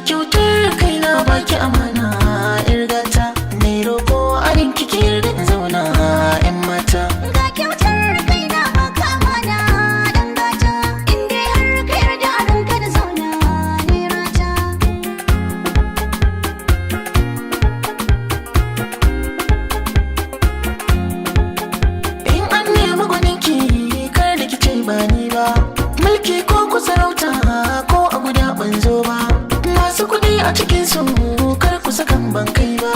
kyautar kaina baki amana yar gata, mai roƙo arin kike yarda in zauna yan mata. Ga kyautar kaina baka amana dan gata, in dai har ka yarda a ranka da zauna ne rata. In an nemi gwaninki kar da kice ba ni ba, mulki ko ku sarauta ko a guda ban zo ba, masu kuɗi a cikin su kar ku sakan ban kai ba.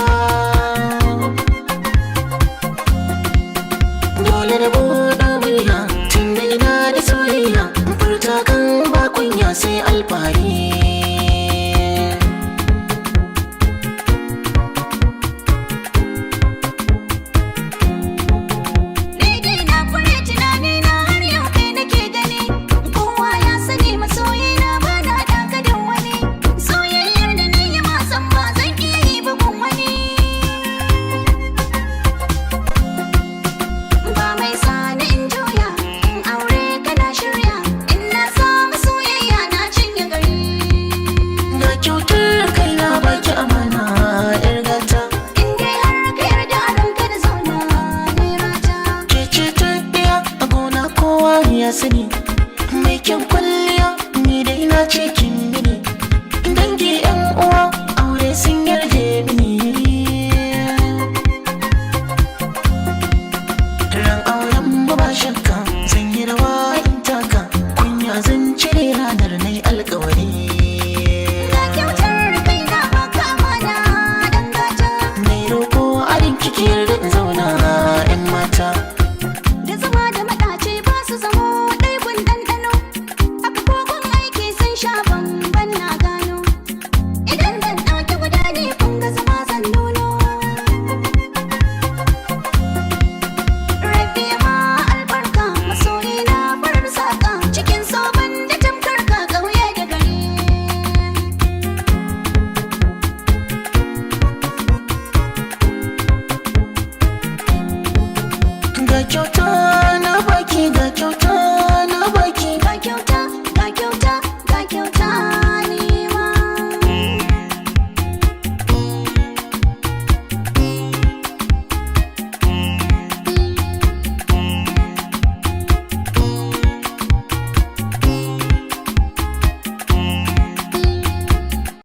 Dole da buɗe murya tun da ina da soyayya, furta kan ba kunya sai alfahari. Ni dai na kure tunani na har yau kai nake gani, kowa ya sani masoyina ba na ɗaka da wani, soyayyar da na yi masan ba zan iya yi bugun wani. Ba mai sani in juya, in aure kana shirya, in na samu soyayya na cinye gari. Na kyautar kaina baki amana yar gata, In dai har ka yarda a ranka da zauna ne rata. ke ce ta ɗaya a gona kowa ya sani, mai kyan kwalliya ni dai na ce kin mini, dangi yan uwa